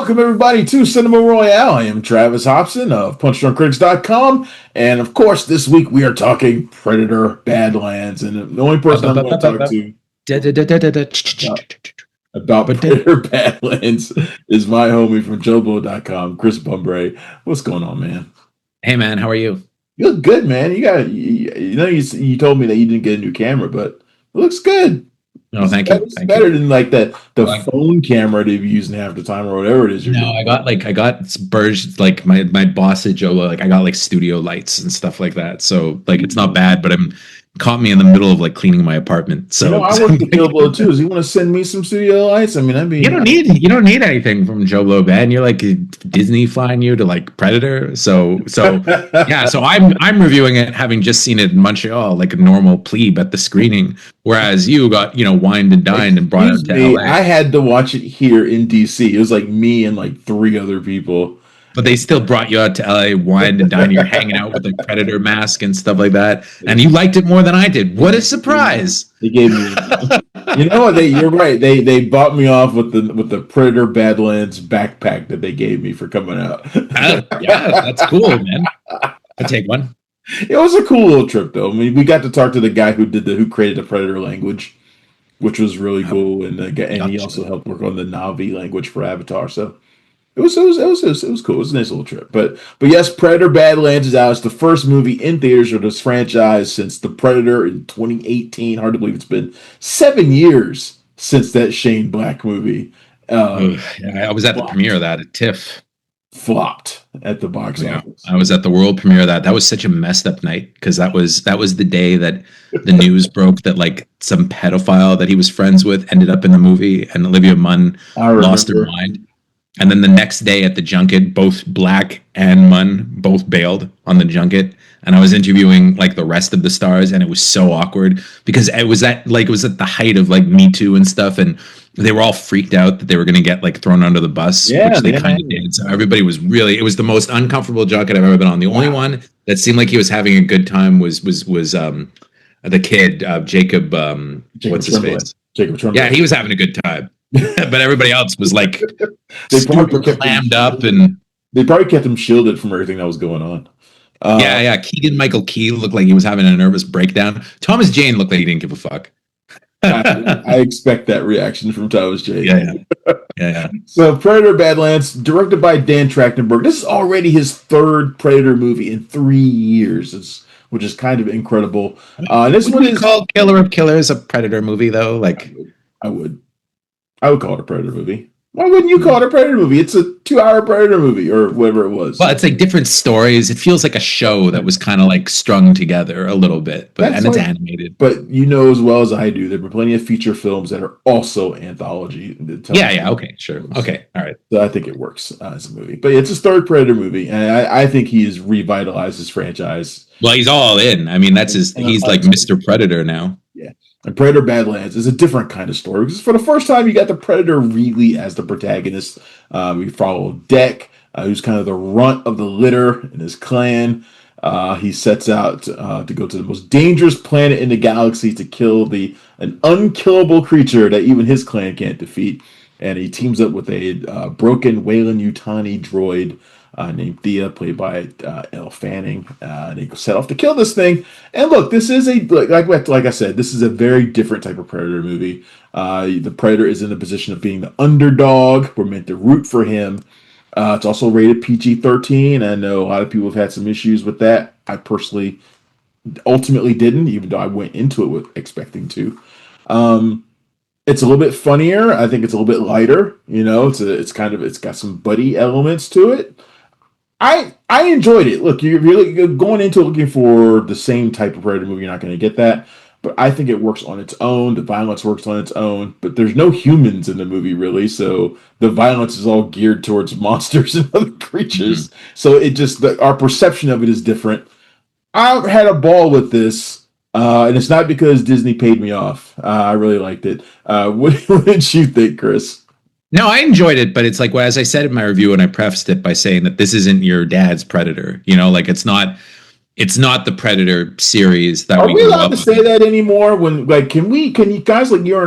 Welcome, everybody, to Cinema Royale. I am Travis Hopson of PunchdrunkCritics.com. And, of course, this week we are talking Predator Badlands. And the only person I'm going to talk to about Predator Badlands is my homie from JoBlo.com, Chris Bumbray. What's going on, man? Hey, man. How are you? You look good, man. You told me that you didn't get a new camera, but it looks good. No, thank you. It's better than like the phone camera that you're using half the time or whatever it is. I got Burge, like my boss at Joe, like I got like studio lights and stuff like that. So like it's not bad, but caught me in the middle of like cleaning my apartment. So I work at JoBlo too. Does he want to send me some studio lights? I mean, you don't need anything from JoBlo, man. You're like Disney flying you to like Predator. So yeah. So I'm reviewing it, having just seen it in Montreal, like a normal plebe at the screening. Whereas you got wined and dined and brought it to LA. I had to watch it here in DC. It was like me and like 3 other people. But they still brought you out to LA, wined and dined. You're hanging out with a Predator mask and stuff like that, and you liked it more than I did. What a surprise! They gave me, you know what? You're right. They bought me off with the Predator Badlands backpack that they gave me for coming out. Yeah, that's cool, man. I'll take one. It was a cool little trip, though. I mean, we got to talk to the guy who created the Predator language, which was really cool, and he also helped work on the Na'vi language for Avatar. So. It was cool. It was a nice little trip. But yes, Predator Badlands is out. It's the first movie in theaters for this franchise since The Predator in 2018. Hard to believe it's been 7 years since that Shane Black movie. I was at the premiere of that at TIFF. Flopped at the box office. I was at the world premiere of that. That was such a messed up night because that was the day that the news broke that like some pedophile that he was friends with ended up in the movie, and Olivia Munn lost her mind. And then the next day at the junket, both Black and Munn both bailed on the junket. And I was interviewing like the rest of the stars, and it was so awkward because it was at the height of like Me Too and stuff, and they were all freaked out that they were going to get like thrown under the bus, which they kind of did. So everybody was it was the most uncomfortable junket I've ever been on. The only one that seemed like he was having a good time was the kid Jacob. What's his face? Jacob Tremblay. Yeah, he was having a good time. But everybody else was like super clammed up, and they probably kept him shielded from everything that was going on. Yeah. Keegan Michael Key looked like he was having a nervous breakdown. Thomas Jane looked like he didn't give a fuck. I expect that reaction from Thomas Jane. Yeah. So Predator Badlands, directed by Dan Trachtenberg. This is already his 3rd Predator movie in 3 years. Which is kind of incredible. This one is called Killer of Killers, a Predator movie, though. Like I would call it a Predator movie. Why wouldn't you call it a Predator movie? It's a 2-hour Predator movie or whatever it was. Well, it's like different stories. It feels like a show that was kind of like strung together a little bit, it's animated. But you know as well as I do, there have been plenty of feature films that are also anthology. Yeah. Okay, sure. Okay, all right. So I think it works as a movie. But it's his 3rd Predator movie, and I think he has revitalized his franchise. Well, he's all in. I mean, he's like Mr. Predator now. Yeah. And Predator Badlands is a different kind of story because for the first time you got the Predator really as the protagonist. We follow Deck, who's kind of the runt of the litter in his clan. He sets out to go to the most dangerous planet in the galaxy to kill an unkillable creature that even his clan can't defeat. And he teams up with a broken Weyland-Yutani droid named Thia, played by Elle Fanning. And they set off to kill this thing. And look, this is like I said, this is a very different type of Predator movie. The Predator is in the position of being the underdog. We're meant to root for him. It's also rated PG-13. I know a lot of people have had some issues with that. I personally ultimately didn't, even though I went into it expecting to. It's a little bit funnier. I think it's a little bit lighter. It's got some buddy elements to it. I enjoyed it. Look, you're going into it looking for the same type of Predator movie. You're not going to get that. But I think it works on its own. The violence works on its own. But there's no humans in the movie, really. So the violence is all geared towards monsters and other creatures. Mm-hmm. So our perception of it is different. I had a ball with this. And it's not because Disney paid me off. I really liked it. What did you think, Chris? No, I enjoyed it, but it's like, well, as I said in my review, and I prefaced it by saying that this isn't your dad's Predator. Like it's not it's not the Predator series that Are we we grew allowed up to with. say that anymore? When like, can you guys like you're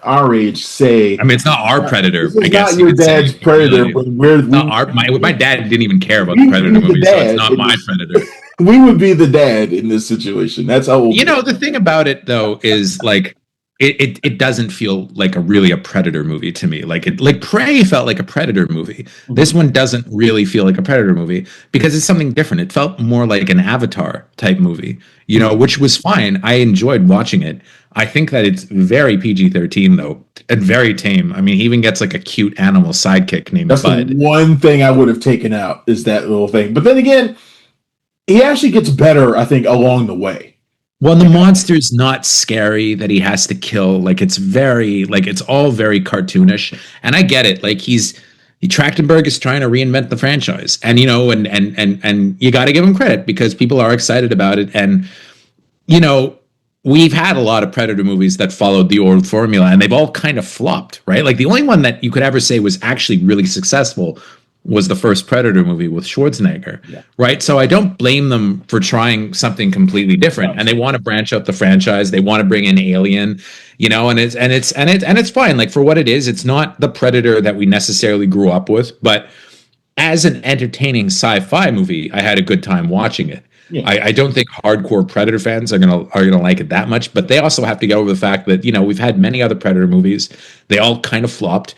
our age I say mean, it's not our this Predator, I is not guess you your could say, dad's but Predator really, when we're it's not my dad didn't even care about the we would Predator be the movies, so it's dad not in my this. Predator. We would be the dad in this situation. That's how old You we are. know, the thing about it though is like it doesn't feel like a Predator movie to me. Like Prey felt like a Predator movie. This Mhm. one doesn't really feel like a Predator movie because it's something different. It felt more like an Avatar type movie, you know, Mhm. which was fine. I enjoyed watching it. I think that it's very PG-13 though, and very tame. I mean, he even gets like a cute animal sidekick named That's the Bud. one thing I would have taken out is that little thing. But then again, he actually gets better, I think, along the way. Well, the monster's not scary that he has to kill. Like it's all very cartoonish. And I get it. Like Trachtenberg is trying to reinvent the franchise. And you know, and you gotta give him credit because people are excited about it. And, you know, we've had a lot of Predator movies that followed the old formula and they've all kind of flopped, right? Like the only one that you could ever say was actually really successful was the first Predator movie with Schwarzenegger, Yeah. right? So I don't blame them for trying something completely different, and they want to branch out the franchise. They want to bring in Alien, you know, and it's fine. Like for what it is, it's not the Predator that we necessarily grew up with, but as an entertaining sci-fi movie, I had a good time watching it. Yeah. I don't think hardcore Predator fans are gonna like it that much, but they also have to get over the fact that, you know, we've had many other Predator movies. They all kind of flopped,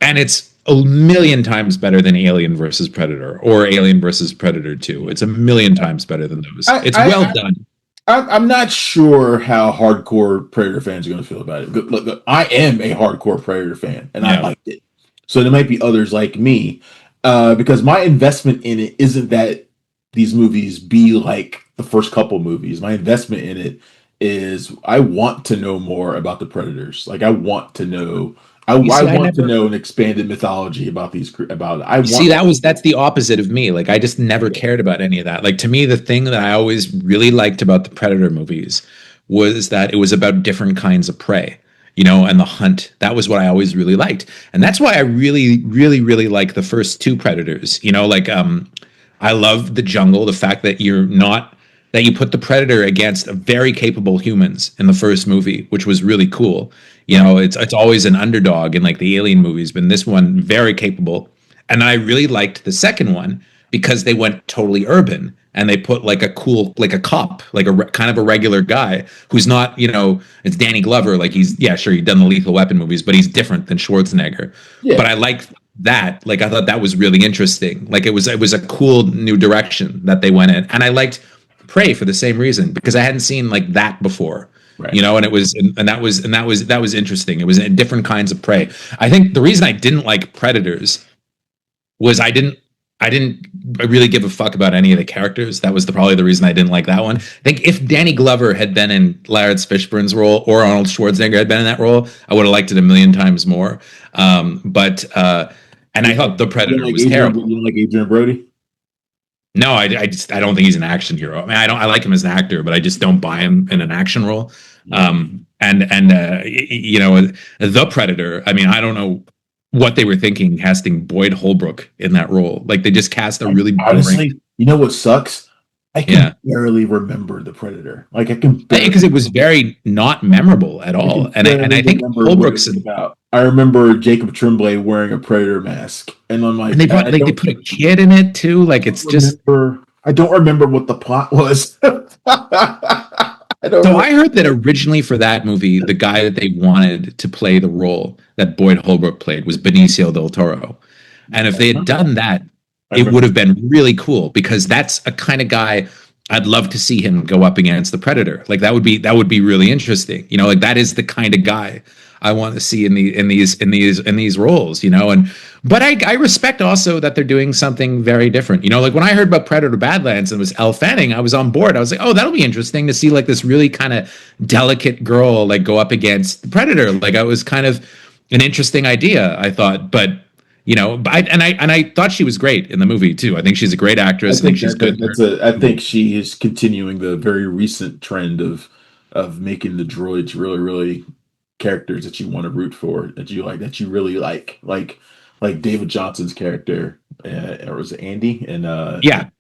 and it's a million times better than Alien versus Predator or Alien versus Predator 2. It's a million times better than those. I, It's well I, done. I'm not sure how hardcore Predator fans are going to feel about it. Look, I am a hardcore Predator fan, and I Yeah. liked it. So there might be others like me, because my investment in it isn't that these movies be like the first couple movies. My investment in it is I want to know more about the Predators. Like I want to know. You I see, I want to never know an expanded mythology about these. About I You see, want. that's the opposite of me. Like I just never cared about any of that. Like to me, the thing that I always really liked about the Predator movies was that it was about different kinds of prey, you know, and the hunt. That was what I always really liked. And that's why I really, really, really like the first two Predators. You know, like I love the jungle, the fact that you're not that you put the Predator against very capable humans in the first movie, which was really cool. You Right. know, it's always an underdog in like the Alien movies, but in this one, very capable. And I really liked the second one because they went totally urban and they put like a cool, like a cop, like kind of a regular guy who's not, you know, it's Danny Glover. Like yeah, sure, he's done the Lethal Weapon movies, but he's different than Schwarzenegger. But Yeah. I liked that. Like I thought that was really interesting. Like it was a cool new direction that they went in, and I liked Prey for the same reason because I hadn't seen like that before, Right. you know, and it was and that was interesting. It was different kinds of prey. I think the reason I didn't like Predators was I didn't really give a fuck about any of the characters. That was probably the reason I didn't like that one. I think if Danny Glover had been in Lawrence Fishburne's role or Arnold Schwarzenegger had been in that role, I would have liked it a million times more. But and I thought the You don't Predator like was Adrian? terrible. You don't like Adrian Brody? No, I don't think he's an action hero. I mean, I like him as an actor, but I just don't buy him in an action role. Yeah. You know, the Predator. I mean, I don't know what they were thinking casting Boyd Holbrook in that role. Like they just cast a really boring. Honestly, you know what sucks? I can Yeah, barely remember the Predator. Like I can barely, because it was very not memorable at I all. can And barely I think remember what it Holbrook's was about. I remember Jacob Tremblay wearing a Predator mask, and I'm and like, they brought I like they don't put a kid in it too. Like it's just remember. I don't remember what the plot was. I don't So remember. I heard that originally for that movie, the guy that they wanted to play the role that Boyd Holbrook played was Benicio del Toro. And if they had done that, I it would remember. have been really cool because that's a kind of guy I'd love to see him go up against the Predator. Like that would be really interesting. You know, like that is the kind of guy I want to see in these roles, you know. And but I respect also that they're doing something very different. You know, like when I heard about Predator Badlands and it was Elle Fanning, I was on board. I was like, oh, that'll be interesting to see like this really kind of delicate girl like go up against the Predator. Like I was kind of an interesting idea, I thought. But you know, I thought she was great in the movie too. I think she's a great I actress. I think think she's good. that's a. I think she is continuing the very recent trend of making the droids really characters that you want to root for, that you really like David Johnson's character, or was it Andy? And Yeah,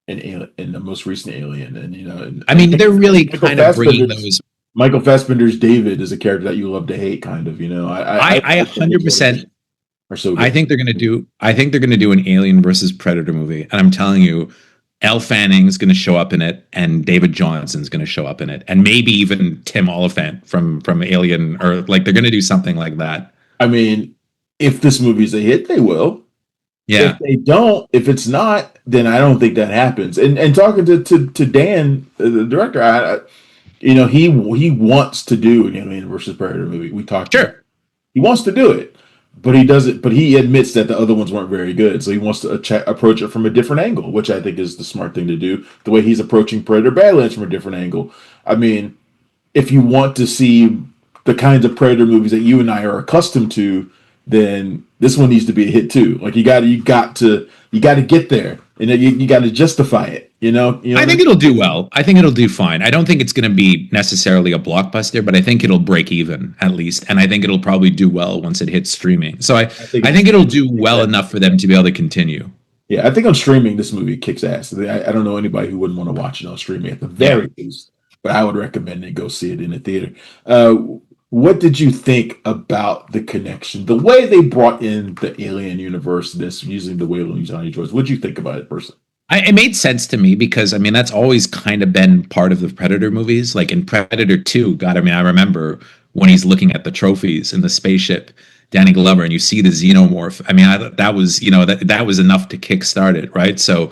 in the most recent Alien, and I mean, they're really Michael kind of bringing Fassbender's those. Michael Fassbender's David is a character that you love to hate, kind of. I Like the 100%. motivations are so I good. think they're gonna do. I think they're gonna do an Alien versus Predator movie, and I'm telling you, Elle Fanning's gonna show up in it, and David Johnson's gonna show up in it, and maybe even Tim Oliphant from Alien, or like they're gonna do something like that. I mean, if this movie's a hit, they will. If Yeah, they don't, if it's not, then I don't think that happens. And talking to Dan, the director, he wants to do an Alien versus Predator movie. We talked about it. sure. He wants to do it, but he does it. But he admits that the other ones weren't very good, so he wants to approach it from a different angle, which I think is the smart thing to do. The way he's approaching Predator Badlands from a different angle. I mean, if you want to see the kinds of Predator movies that you and I are accustomed to, then this one needs to be a hit too. Like you got to get there, and you got to justify it. I What I think mean? it'll do well. I think it'll do fine. I don't think it's going to be necessarily a blockbuster, but I think it'll break even at least, and I think it'll probably do well once it hits streaming. So I think I think it'll do well enough for them to be able to continue. yeah, I think on streaming this movie kicks ass. I don't know anybody who wouldn't want to watch it on streaming at the Yeah. very least, but I would recommend they go see it in the theater. What did you think about the connection, the way they brought in the Alien universe, this using the Weyland-Yutani droids? What did you think about it, personally? It made sense to me because I mean that's always kind of been part of the Predator movies. Like in Predator 2, God, I mean, I remember when he's looking at the trophies in the spaceship, Danny Glover, and you see the xenomorph. I mean, that was that was enough to kickstart it, right? So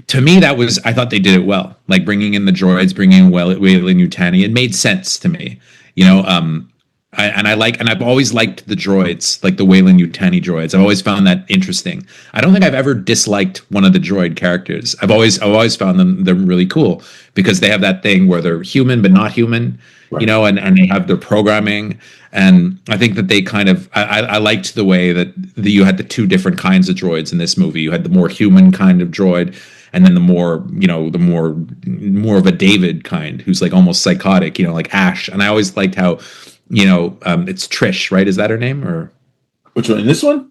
to me, I thought they did it well. Like bringing in the droids, bringing in Weyland-Yutani, it made sense to me. You know, I've always liked the droids, like the Weyland-Yutani droids. I've always found that interesting. I don't think I've ever disliked one of the droid characters. I've always found them really cool because they have that thing where they're human but not human, Right. and they have their programming. And I think that they kind of I liked the way that you had the two different kinds of droids in this movie. You had the more human kind of droid, and then the more of a David kind who's like almost psychotic, like Ash. And I always liked how it's Trish, right? Is that her name? Or Which one? In this one,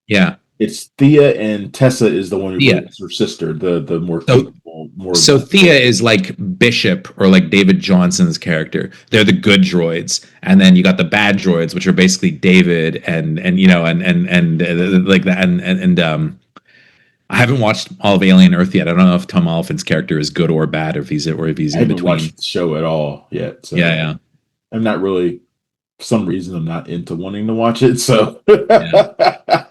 yeah, it's Thea, and Tessa is the one who Thea. plays her sister, the more So capable, more. so Thea is like Bishop or like David Johnson's character. They're the good droids, and then you got the bad droids, which are basically David and like that and I haven't watched all of Alien Earth yet. I don't know if Tom Oliphant's character is good or bad, or if he's I in haven't between. watched the show at all yet, so Yeah, yeah, I'm not really. For some reason, I'm not into wanting to watch it, so yeah.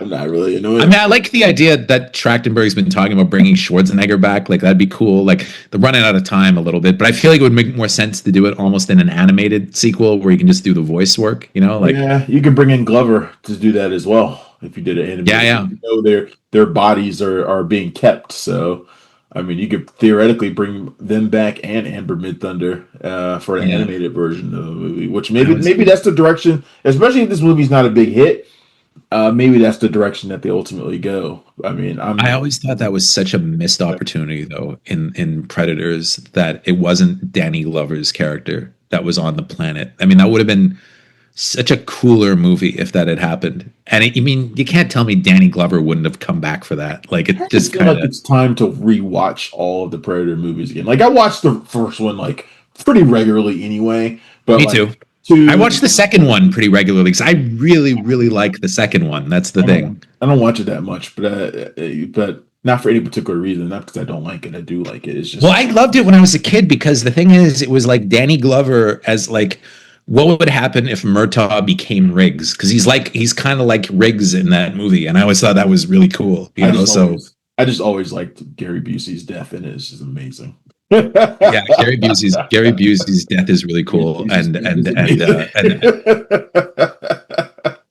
I'm not really into I it. mean, I like the idea that Trachtenberg's been talking about bringing Schwarzenegger back. Like that'd be cool. Like they're running out of time a little bit, but I feel like it would make more sense to do it almost in an animated sequel where you can just do the voice work. Like Yeah, you could bring in Glover to do that as well if you did an animated. yeah, yeah, Their bodies are being kept, so I mean, you could theoretically bring them back and Amber Mid Thunder for an yeah. animated version of the movie. Which That was maybe that's the direction, especially if this movie's not a big hit. Maybe that's the direction that they ultimately go. I mean, I always thought that was such a missed opportunity, though, in Predators, that it wasn't Danny Glover's character that was on the planet. I mean, that would have been such a cooler movie if that had happened. And I mean, you can't tell me Danny Glover wouldn't have come back for that. Like I it just feel kind like of. it's time to rewatch all of the Predator movies again. Like I watched the first one like pretty regularly anyway, but Me like too. I two. watched the second one pretty regularly because I really, really like the second one. That's the thing. I don't watch it that much, but not for any particular reason. Not because I don't like it. I do like it. It's Well, just I loved it when I was a kid because the thing is, it was like Danny Glover as like what would happen if Murtaugh became Riggs? Because he's kind of like Riggs in that movie, and I always thought that was really cool. I just always liked Gary Busey's death in it. It's just amazing. Yeah, Gary Busey's death is really cool, and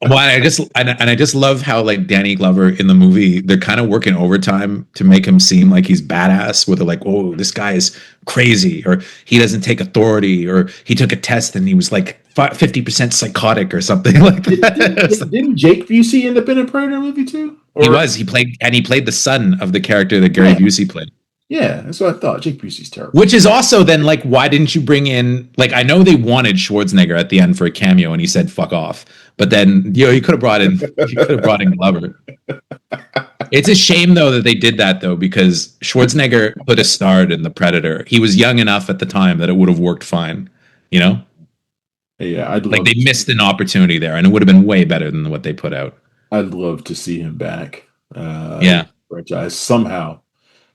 well, I just love how like Danny Glover in the movie, they're kind of working overtime to make him seem like he's badass. Where they're like, "Oh, this guy is crazy," or he doesn't take authority, or he took a test and he was like 50% psychotic or something like that. Didn't Jake Busey end up in a Predator movie too? He played the son of the character that Gary Busey played. Yeah, that's what I thought. Jake Busey's terrible. Which is also then like, why didn't you bring in like I know they wanted Schwarzenegger at the end for a cameo and he said fuck off, but then you could have brought in Glover. It's a shame though that they did that though, because Schwarzenegger could have starred in The Predator. He was young enough at the time that it would have worked fine. You know, Yeah, I'd like love they to. missed an opportunity there, and it would have been way better than what they put out. I'd love to see him back. Yeah, Franchise somehow.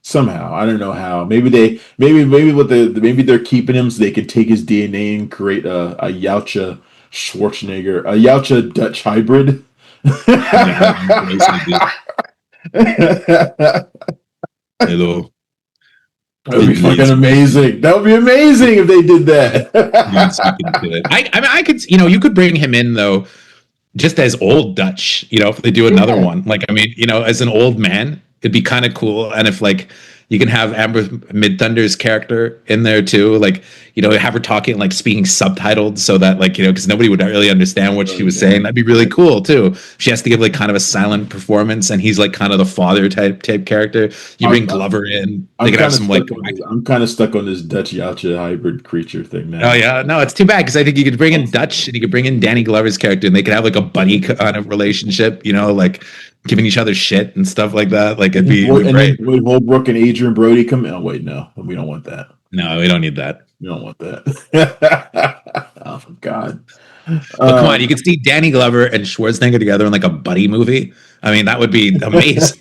Somehow, I don't know how. Maybe what maybe they're keeping him so they can take his DNA and create a Yautja Schwarzenegger, a Yautja Dutch hybrid. yeah. Hello. That would be fucking amazing. That would be amazing if they did that. I mean, I could, you know, you could bring him in though, just as old Dutch, you know, if they do another one. Like, I mean, you know, as an old man, it'd be kind of cool. And if like you can have Amber Mid-Thunder's character in there too, like, you know, have her talking, like speaking subtitled so that like, you know, because nobody would really understand what she was saying. That'd be really cool too. She has to give like kind of a silent performance, and he's like kind of the father type character. You bring Glover in. They could have some like. I'm kind of stuck on this Dutch Yautja hybrid creature thing now. Oh yeah, no, it's too bad because I think you could bring in Dutch and you could bring in Danny Glover's character, and they could have like a buddy kind of relationship, you know, like giving each other shit and stuff like that. Like it'd be great. Would Holbrook and Adrian Brody come in? Oh wait, no, we don't want that. No, we don't need that. We don't want that. Oh God. But come on, you could see Danny Glover and Schwarzenegger together in like a buddy movie. I mean, that would be amazing.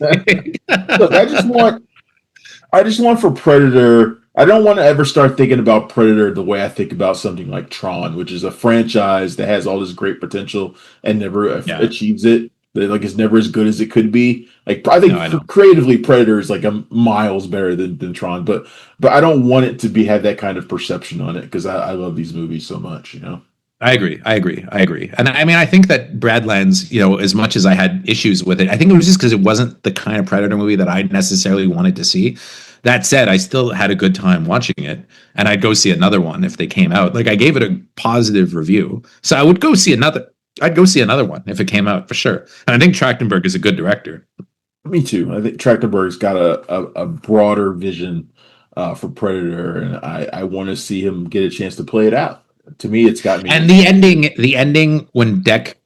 Look, I just want for Predator. I don't want to ever start thinking about Predator the way I think about something like Tron, which is a franchise that has all this great potential and never achieves it. Like it's never as good as it could be. Like I think creatively, Predator is like a miles better than Tron, but I don't want it to have that kind of perception on it because I love these movies so much, you know. I agree. And I mean, I think that Badlands, you know, as much as I had issues with it, I think it was just because it wasn't the kind of Predator movie that I necessarily wanted to see. That said, I still had a good time watching it, and I'd go see another one if they came out. Like I gave it a positive review, so I would go see another. I'd go see another one if it came out for sure. And I think Trachtenberg is a good director. Me too. I think Trachtenberg's got a broader vision for Predator, and I want to see him get a chance to play it out. To me, it's got me. And the ending when Deck,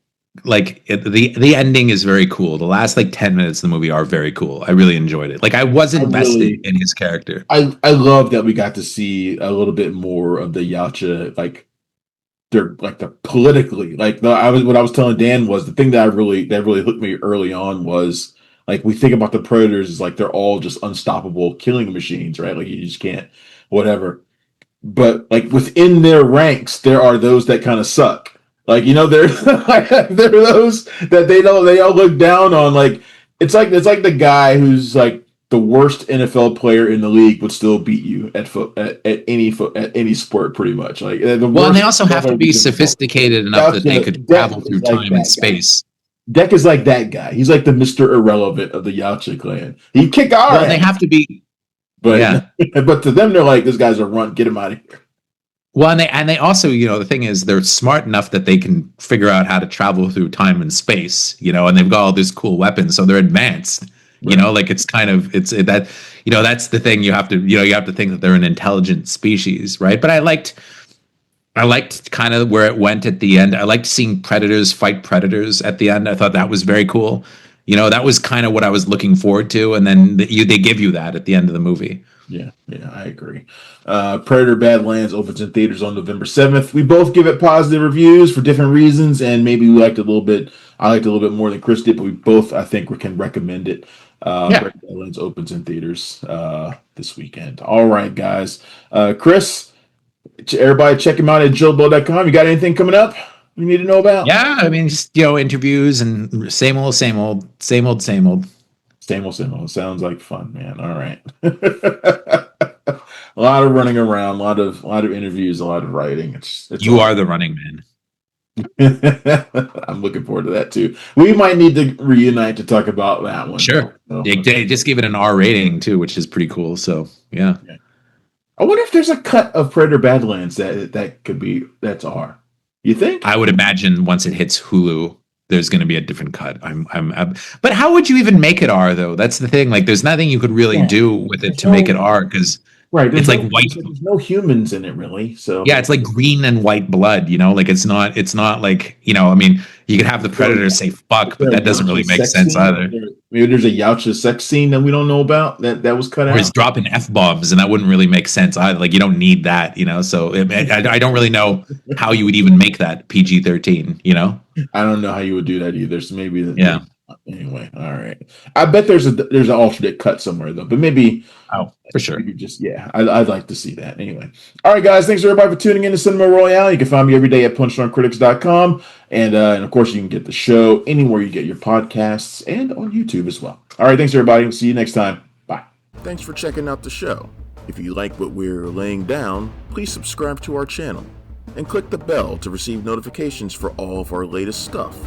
like the ending is very cool. The last like 10 minutes of the movie are very cool. I really enjoyed it. Like I was invested in his character. I love that we got to see a little bit more of the Yautja, like they're like the politically, like what I was telling Dan was the thing that really hooked me early on was like we think about the Predators as like they're all just unstoppable killing machines, right? Like you just can't, whatever. But like within their ranks, there are those that kind of suck. Like you know, there are those that they all look down on. Like it's like the guy who's like the worst NFL player in the league would still beat you at any sport, pretty much. Like and they also have to be sophisticated enough that they could travel through time and space. Deck is like that guy. He's like the Mr. Irrelevant of the Yautja clan. He kick our ass. They have to be, but but to them they're like, this guy's a runt. Get him out of here. Well, and they also, you know, the thing is they're smart enough that they can figure out how to travel through time and space, you know, and they've got all these cool weapons, so they're advanced. You know, like it's that, you know, that's the thing you have to think that they're an intelligent species, right? But I liked kind of where it went at the end. I liked seeing predators fight predators at the end. I thought that was very cool. You know, that was kind of what I was looking forward to, and then they give you that at the end of the movie. Yeah, I agree. Predator Badlands opens in theaters on November 7th. We both give it positive reviews for different reasons, and maybe we liked it a little bit. I liked it a little bit more than Chris did, but we both, I think, we can recommend it. Predator Badlands opens in theaters this weekend. All right, guys. Chris, everybody check him out at joelbo.com. You got anything coming up we need to know about? Yeah, I mean, just, you know, interviews and same old. Sounds like fun, man. All right. A lot of running around, a lot of interviews, a lot of writing. You are the running man. I'm looking forward to that too. We might need to reunite to talk about that one. Sure. They just give it an R rating too, which is pretty cool. So yeah. I wonder if there's a cut of Predator Badlands that's R. You think? I would imagine once it hits Hulu, there's going to be a different cut. But how would you even make it R though? That's the thing. Like, there's nothing you could really do with it to make it R because Right. It's like white. There's no humans in it really. So Yeah, it's like green and white blood, like it's not like, I mean, you could have the predator say fuck, but that doesn't really make sense either. Maybe there's a Yautja sex scene that we don't know about that was cut Or out. he's dropping F-bombs, and that wouldn't really make sense either. Like, you don't need that, so I don't really know how you would even make that PG-13, I don't know how you would do that either. So maybe yeah. Anyway, all right. I bet there's an alternate cut somewhere though, but maybe for sure. Maybe just I'd like to see that anyway. All right, guys, thanks everybody for tuning in to Cinema Royale. You can find me every day at punchlinecritics.com, and of course you can get the show anywhere you get your podcasts and on YouTube as well. All right, thanks everybody. We'll see you next time. Bye. Thanks for checking out the show. If you like what we're laying down, please subscribe to our channel and click the bell to receive notifications for all of our latest stuff.